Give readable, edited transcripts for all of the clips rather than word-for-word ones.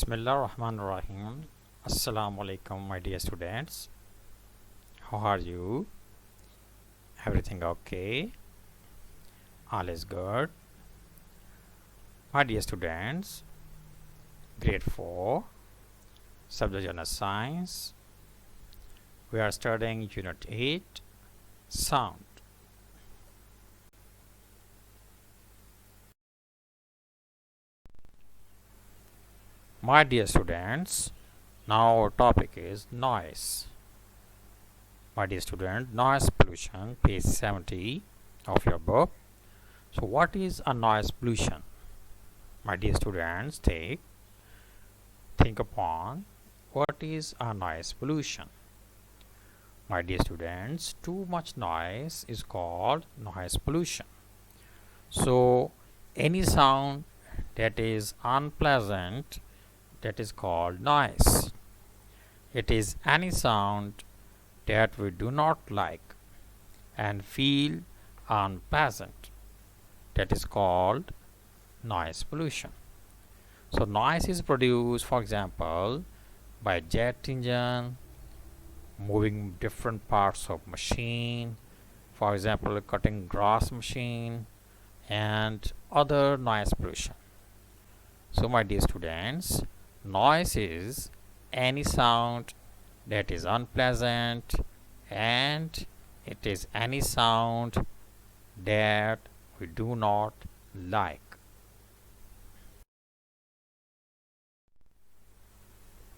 Bismillah Rahman Rahim. Assalamu alaikum, my dear students. How are you? Everything okay? All is good. My dear students, grade 4, subject Journal Science. We are studying Unit 8, Sound. My dear students, now our topic is noise. My dear student, noise pollution, page 70 of your book. So what is a noise pollution? My dear students, think upon what is a noise pollution. My dear students, too much noise is called noise pollution. So any sound that is unpleasant, that is called noise. It is any sound that we do not like and feel unpleasant, that is called noise pollution. So noise is produced, for example, by jet engine, moving different parts of machine, for example cutting grass machine, and other noise pollution. So my dear students, noise is any sound that is unpleasant, and it is any sound that we do not like.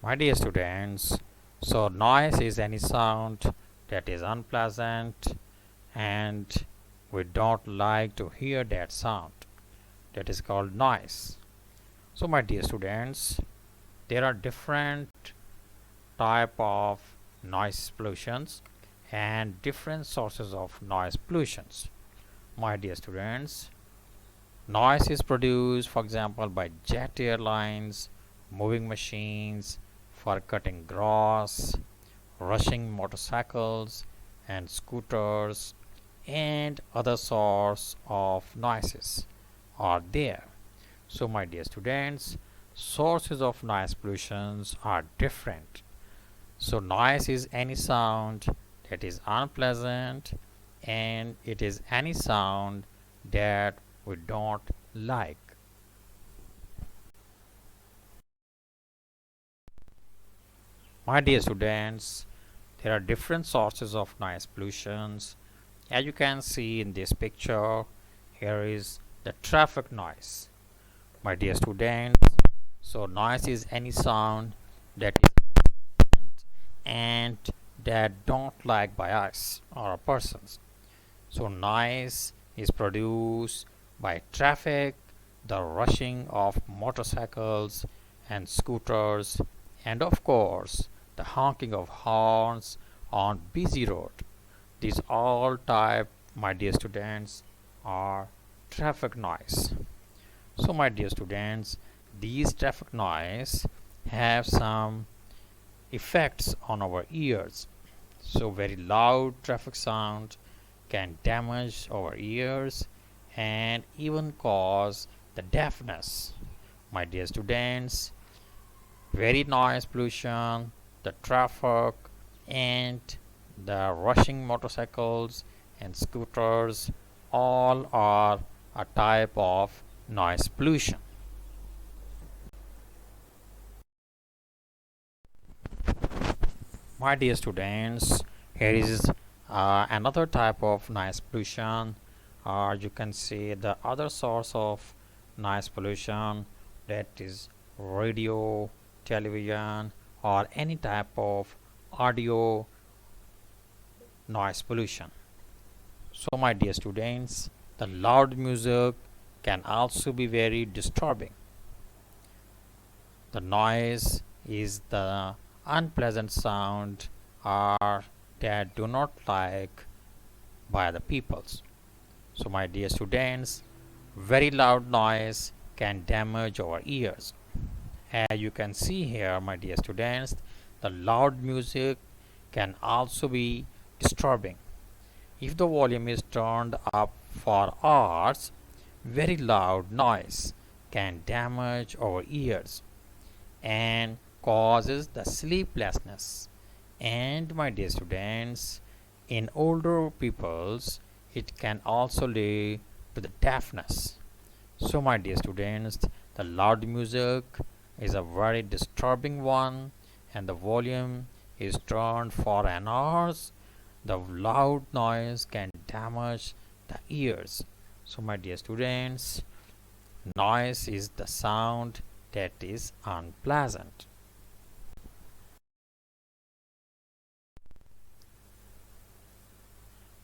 My dear students, so noise is any sound that is unpleasant and we don't like to hear that sound. That is called noise. So my dear students, there are different type of noise pollutions and different sources of noise pollutions. My dear students, noise is produced, for example, by jet airlines, moving machines, for cutting grass, rushing motorcycles and scooters, and other source of noises are there. So my dear students, sources of noise pollutions are different. So noise is any sound that is unpleasant, and it is any sound that we don't like. My dear students, there are different sources of noise pollutions. As you can see in this picture, here is the traffic noise. My dear students, so noise is any sound that is and that don't like by us or persons. So noise is produced by traffic, the rushing of motorcycles and scooters, and of course the honking of horns on busy road. These all type, my dear students, are traffic noise. So my dear students, these traffic noise have some effects on our ears. So very loud traffic sound can damage our ears and even cause the deafness. My dear students, very noise pollution, the traffic, and the rushing motorcycles and scooters all are a type of noise pollution. My dear students, here is another type of noise pollution, or you can see the other source of noise pollution, that is radio, television, or any type of audio noise pollution. So my dear students, the loud music can also be very disturbing. The noise is the unpleasant sound or that do not like by the peoples. So my dear students, very loud noise can damage our ears. As you can see here, my dear students, the loud music can also be disturbing. If the volume is turned up for hours, very loud noise can damage our ears. and causes the sleeplessness. And my dear students, in older peoples, it can also lead to the deafness. So, my dear students, the loud music is a very disturbing one, and the volume is turned for an hour. The loud noise can damage the ears. So, my dear students, noise is the sound that is unpleasant.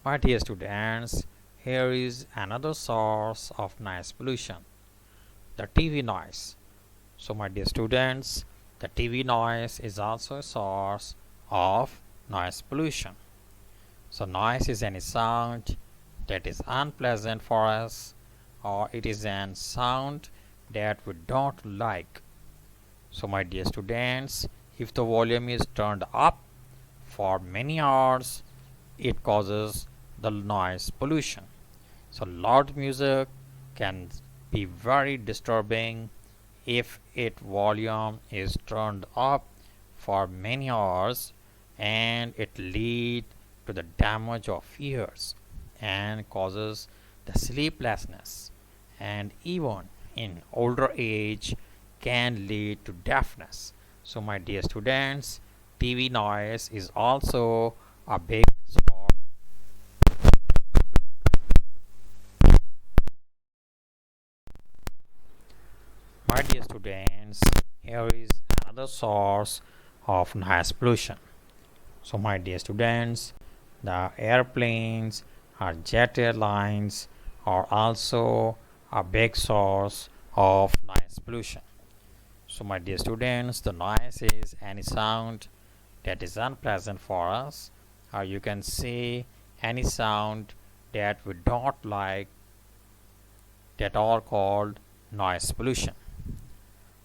My dear students, here is another source of noise pollution, the TV noise. So, my dear students, the TV noise is also a source of noise pollution. So, noise is any sound that is unpleasant for us, or it is an sound that we don't like. So, my dear students, if the volume is turned up for many hours, it causes the noise pollution. So, loud music can be very disturbing if its volume is turned up for many hours, and it leads to the damage of ears and causes the sleeplessness, and even in older age can lead to deafness. So, my dear students, TV noise is also a big source. My dear students, here is another source of noise pollution. So, my dear students, the airplanes or jet airlines are also a big source of noise pollution. So, my dear students, the noise is any sound that is unpleasant for us, or you can say any sound that we don't like, that are called noise pollution.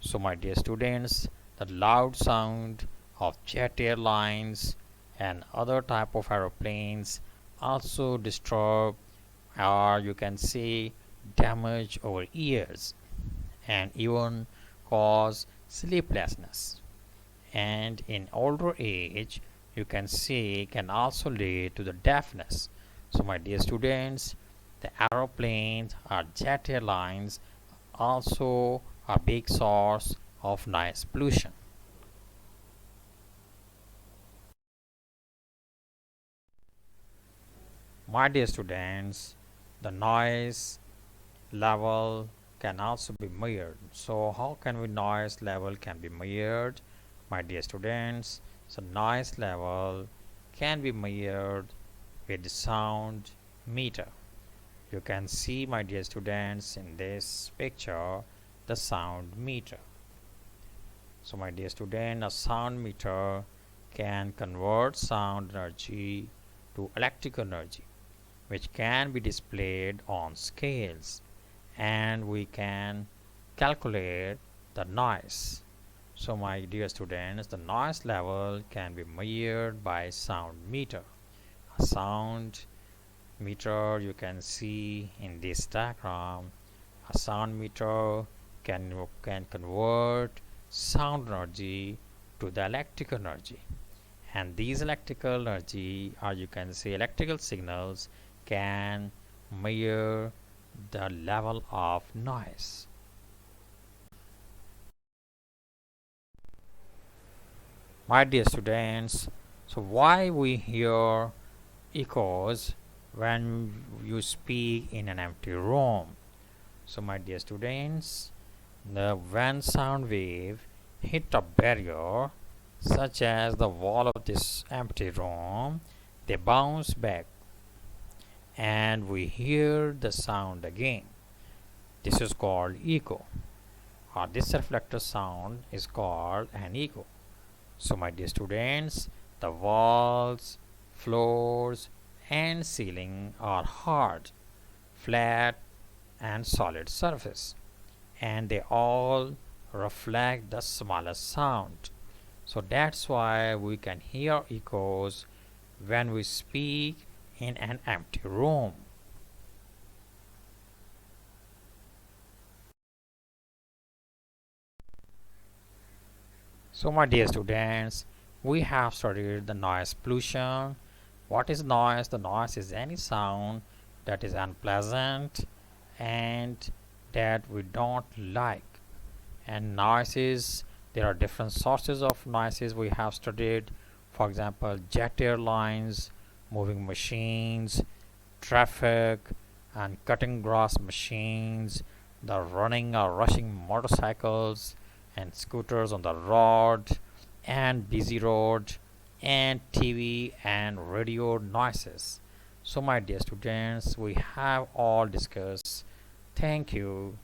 So, my dear students, the loud sound of jet airlines and other type of aeroplanes also disturb, or you can say damage our ears, and even cause sleeplessness. And in older age, you can say can also lead to the deafness. So, my dear students, the aeroplanes or jet airlines also a big source of noise pollution. My dear students, the noise level can also be measured. So, how can we noise level can be measured? My dear students, so noise level can be measured with the sound meter. You can see, my dear students, in this picture the sound meter. So, my dear student, a sound meter can convert sound energy to electrical energy, which can be displayed on scales, and we can calculate the noise. So, my dear students, the noise level can be measured by sound meter. A sound meter you can see in this diagram. A sound meter can convert sound energy to the electrical energy, and these electrical energy, or you can say electrical signals, can measure the level of noise. My dear students, so why we hear echoes when you speak in an empty room? So, my dear students, when sound wave hit a barrier such as the wall of this empty room, they bounce back and we hear the sound again. This is called echo, or this reflector sound is called an echo. So, my dear students, the walls, floors, and ceiling are hard, flat, and solid surface, and they all reflect the smallest sound. So, that's why we can hear echoes when we speak in an empty room. So my dear students, we have studied the noise pollution. What is noise? The noise is any sound that is unpleasant and that we don't like. And noises, there are different sources of noises we have studied. For example, jet airlines, moving machines, traffic, and cutting grass machines, the running or rushing motorcycles and scooters on the road, and busy road, and TV and radio noises. So my dear students, we have all discussed. Thank you.